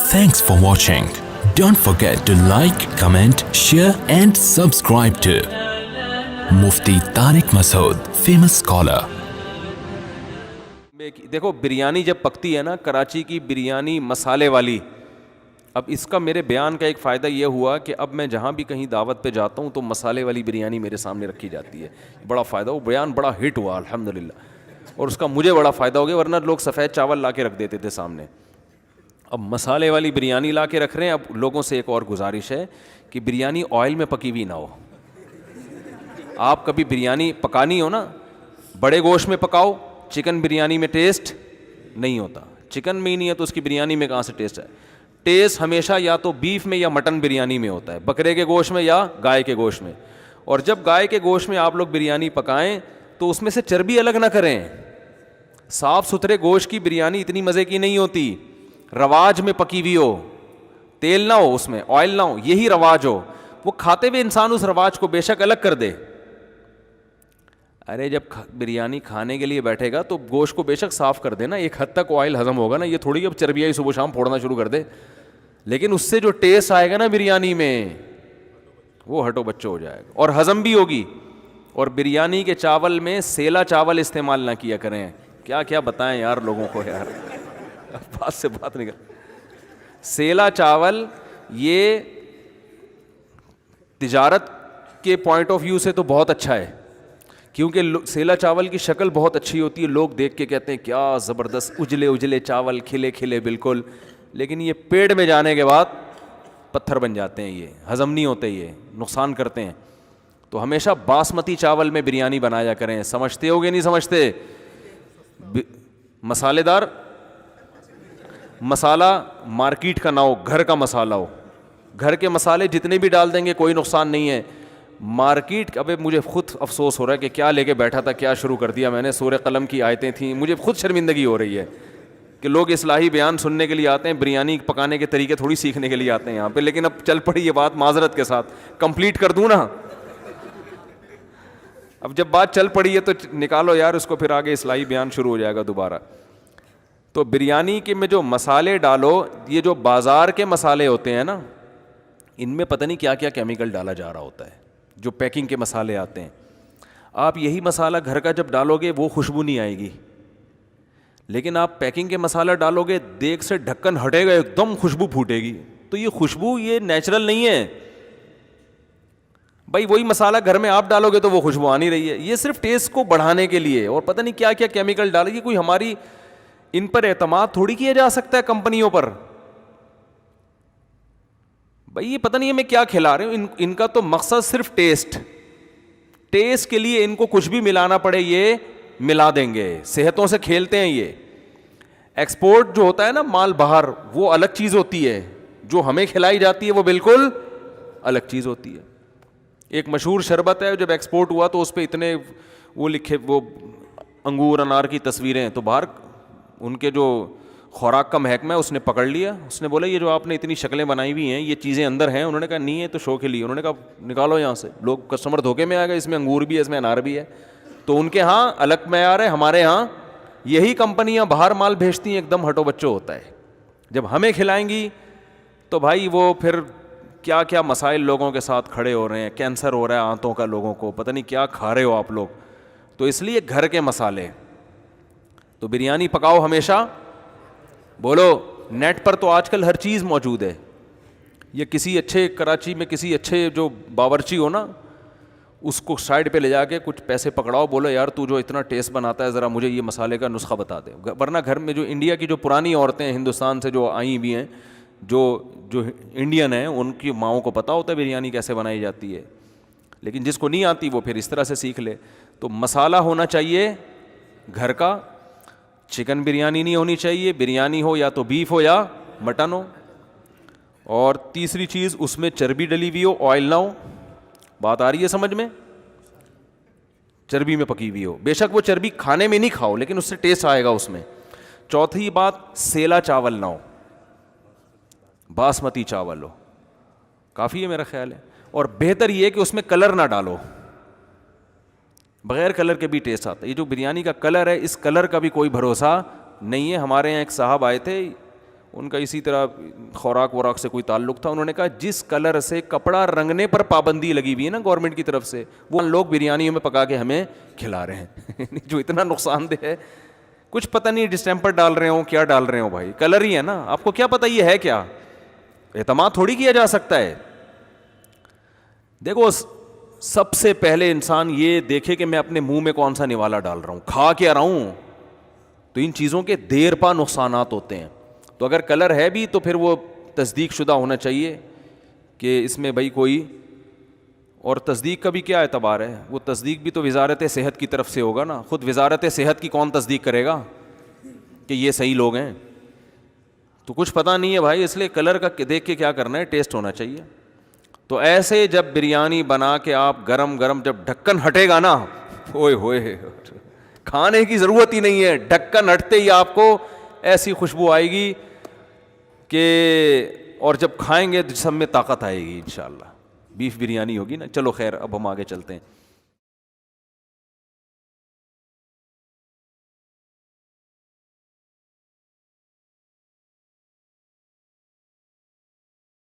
Thanks for watching. Don't forget to like, comment, share and subscribe to Mufti Tariq Masood, famous scholar. دیکھو بریانی جب پکتی ہے نا، کراچی کی بریانی مسالے والی. اب اس کا میرے بیان کا ایک فائدہ یہ ہوا کہ اب میں جہاں بھی کہیں دعوت پہ جاتا ہوں تو مسالے والی بریانی میرے سامنے رکھی جاتی ہے. بڑا فائدہ، وہ بیان بڑا ہٹ ہوا الحمدللہ، اور اس کا مجھے بڑا فائدہ ہو گیا، ورنہ لوگ سفید چاول لا کے رکھ دیتے تھے سامنے. اب مسالے والی بریانی لا کے رکھ رہے ہیں. اب لوگوں سے ایک اور گزارش ہے کہ بریانی آئل میں پکی ہوئی نہ ہو. آپ کبھی بریانی پکانی ہو نا، بڑے گوشت میں پکاؤ، چکن بریانی میں ٹیسٹ نہیں ہوتا. چکن میں ہی نہیں ہے تو اس کی بریانی میں کہاں سے ٹیسٹ ہے؟ ٹیسٹ ہمیشہ یا تو بیف میں یا مٹن بریانی میں ہوتا ہے، بکرے کے گوشت میں یا گائے کے گوشت میں. اور جب گائے کے گوشت میں آپ لوگ بریانی پکائیں تو اس میں سے چربی الگ نہ کریں. صاف ستھرے گوشت کی بریانی اتنی مزے کی نہیں ہوتی. رواج میں پکی ہوئی ہو، تیل نہ ہو، اس میں آئل نہ ہو، یہی رواج ہو. وہ کھاتے ہوئے انسان اس رواج کو بے شک الگ کر دے. ارے جب بریانی کھانے کے لیے بیٹھے گا تو گوشت کو بے شک صاف کر دینا، ایک حد تک آئل ہضم ہوگا نا. یہ تھوڑی اب چربیائی صبح شام پھوڑنا شروع کر دے. لیکن اس سے جو ٹیسٹ آئے گا نا بریانی میں، وہ ہٹو بچو ہو جائے گا اور ہضم بھی ہوگی. اور بریانی کے چاول میں سیلا چاول استعمال نہ کیا کریں. کیا کیا بتائیں یار لوگوں کو یار، بات سے بات نہیں کر. سیلا چاول یہ تجارت کے پوائنٹ آف ویو سے تو بہت اچھا ہے، کیونکہ سیلا چاول کی شکل بہت اچھی ہوتی ہے. لوگ دیکھ کے کہتے ہیں کیا زبردست اجلے اجلے چاول، کھلے کھلے بالکل. لیکن یہ پیٹ میں جانے کے بعد پتھر بن جاتے ہیں، یہ ہضم نہیں ہوتے، یہ نقصان کرتے ہیں. تو ہمیشہ باسمتی چاول میں بریانی بنایا کریں. سمجھتے ہو گے نہیں سمجھتے؟ مسالے دار مسالہ مارکیٹ کا نہ ہو، گھر کا مسالہ ہو. گھر کے مسالے جتنے بھی ڈال دیں گے کوئی نقصان نہیں ہے. مارکیٹ، ابھی مجھے خود افسوس ہو رہا ہے کہ کیا لے کے بیٹھا تھا، کیا شروع کر دیا میں نے. سورہ قلم کی آیتیں تھیں، مجھے خود شرمندگی ہو رہی ہے کہ لوگ اصلاحی بیان سننے کے لیے آتے ہیں، بریانی پکانے کے طریقے تھوڑی سیکھنے کے لیے آتے ہیں یہاں پہ. لیکن اب چل پڑی یہ بات، معذرت کے ساتھ کمپلیٹ کر دوں نا. اب جب بات چل پڑی ہے تو نکالو یار اس کو، پھر آگے اصلاحی بیان شروع ہو جائے گا دوبارہ. تو بریانی کے میں جو مسالے ڈالو، یہ جو بازار کے مسالے ہوتے ہیں نا، ان میں پتہ نہیں کیا کیا کیمیکل ڈالا جا رہا ہوتا ہے. جو پیکنگ کے مسالے آتے ہیں، آپ یہی مسالہ گھر کا جب ڈالو گے وہ خوشبو نہیں آئے گی. لیکن آپ پیکنگ کے مسالہ ڈالو گے، دیگ سے ڈھکن ہٹے گا ایک دم خوشبو پھوٹے گی. تو یہ خوشبو یہ نیچرل نہیں ہے بھائی. وہی مسالہ گھر میں آپ ڈالو گے تو وہ خوشبو آ نہیں رہی ہے. یہ صرف ٹیسٹ کو بڑھانے کے لیے، اور پتہ نہیں کیا کیا کیمیکل ڈالے گی. کوئی ہماری ان پر اعتماد تھوڑی کیا جا سکتا ہے کمپنیوں پر. بھائی یہ پتہ نہیں ہمیں کیا کھلا رہے ہو. ان کا تو مقصد صرف ٹیسٹ کے لیے ان کو کچھ بھی ملانا پڑے یہ ملا دیں گے. صحتوں سے کھیلتے ہیں یہ. ایکسپورٹ جو ہوتا ہے نا مال باہر، وہ الگ چیز ہوتی ہے. جو ہمیں کھلائی جاتی ہے وہ بالکل الگ چیز ہوتی ہے. ایک مشہور شربت ہے، جب ایکسپورٹ ہوا تو اس پہ اتنے وہ لکھے، وہ انگور انار کی تصویریں. تو باہر ان کے جو خوراک کا محکمہ ہے اس نے پکڑ لیا. اس نے بولا یہ جو آپ نے اتنی شکلیں بنائی ہوئی ہیں یہ چیزیں اندر ہیں؟ انہوں نے کہا نہیں ہے تو شو کے لیے. انہوں نے کہا نکالو یہاں سے. لوگ کسٹمر دھوکے میں آ گئے، اس میں انگور بھی ہے، اس میں انار بھی ہے. تو ان کے ہاں الگ معیار ہے، ہمارے ہاں یہی کمپنیاں باہر مال بھیجتی ہیں ایک دم ہٹو بچو ہوتا ہے. جب ہمیں کھلائیں گی تو بھائی وہ پھر کیا کیا مسائل لوگوں کے ساتھ کھڑے ہو رہے ہیں. کینسر ہو رہا ہے آنتوں کا لوگوں کو، پتہ نہیں کیا کھا رہے ہو آپ لوگ. تو اس لیے گھر کے مسالے. تو بریانی پکاؤ ہمیشہ. بولو نیٹ پر تو آج کل ہر چیز موجود ہے. یہ کسی اچھے کراچی میں کسی اچھے جو باورچی ہو نا، اس کو سائڈ پہ لے جا کے کچھ پیسے پکڑاؤ، بولو یار تو جو اتنا ٹیسٹ بناتا ہے ذرا مجھے یہ مسالے کا نسخہ بتا دے. ورنہ گھر میں جو انڈیا کی جو پرانی عورتیں ہیں ہندوستان سے جو آئی ہوئی ہیں، جو انڈین ہیں، ان کی ماؤں کو پتہ ہوتا ہے بریانی کیسے بنائی جاتی ہے. لیکن جس کو نہیں آتی وہ پھر اس طرح سے سیکھ لے. تو مسالہ ہونا چاہیے گھر کا. چکن بریانی نہیں ہونی چاہیے. بریانی ہو یا تو بیف ہو یا مٹن ہو. اور تیسری چیز اس میں چربی ڈلی ہوئی ہو، آئل نہ ہو. بات آ رہی ہے سمجھ میں؟ چربی میں پکی ہوئی ہو. بے شک وہ چربی کھانے میں نہیں کھاؤ لیکن اس سے ٹیسٹ آئے گا اس میں. چوتھی بات، سیلا چاول نہ ہو، باسمتی چاول ہو. کافی ہے میرا خیال ہے. اور بہتر یہ کہ اس میں کلر نہ ڈالو. بغیر کلر کے بھی ٹیسٹ آتا ہے. یہ جو بریانی کا کلر ہے، اس کلر کا بھی کوئی بھروسہ نہیں ہے. ہمارے یہاں ایک صاحب آئے تھے، ان کا اسی طرح خوراک وراک سے کوئی تعلق تھا. انہوں نے کہا جس کلر سے کپڑا رنگنے پر پابندی لگی ہوئی ہے نا گورنمنٹ کی طرف سے, وہ لوگ بریانیوں میں پکا کے ہمیں کھلا رہے ہیں جو اتنا نقصان دہ ہے. کچھ پتہ نہیں ڈسٹمپر ڈال رہے ہوں کیا ڈال رہے ہوں بھائی, کلر ہی ہے نا, آپ کو کیا پتہ یہ ہے کیا, اعتماد تھوڑی کیا جا سکتا ہے. دیکھو سب سے پہلے انسان یہ دیکھے کہ میں اپنے منہ میں کون سا نوالا ڈال رہا ہوں, کھا کے آ رہا ہوں, تو ان چیزوں کے دیر پا نقصانات ہوتے ہیں. تو اگر کلر ہے بھی تو پھر وہ تصدیق شدہ ہونا چاہیے کہ اس میں بھائی کوئی, اور تصدیق کا بھی کیا اعتبار ہے, وہ تصدیق بھی تو وزارت صحت کی طرف سے ہوگا نا, خود وزارت صحت کی کون تصدیق کرے گا کہ یہ صحیح لوگ ہیں. تو کچھ پتہ نہیں ہے بھائی, اس لیے کلر کا دیکھ کے کیا کرنا ہے, ٹیسٹ ہونا چاہیے. تو ایسے جب بریانی بنا کے آپ گرم گرم جب ڈھکن ہٹے گا نا, اوئے ہوئے, کھانے کی ضرورت ہی نہیں ہے, ڈھکن ہٹتے ہی آپ کو ایسی خوشبو آئے گی کہ, اور جب کھائیں گے تو جسم میں طاقت آئے گی انشاءاللہ. بیف بریانی ہوگی نا. چلو خیر, اب ہم آگے چلتے ہیں.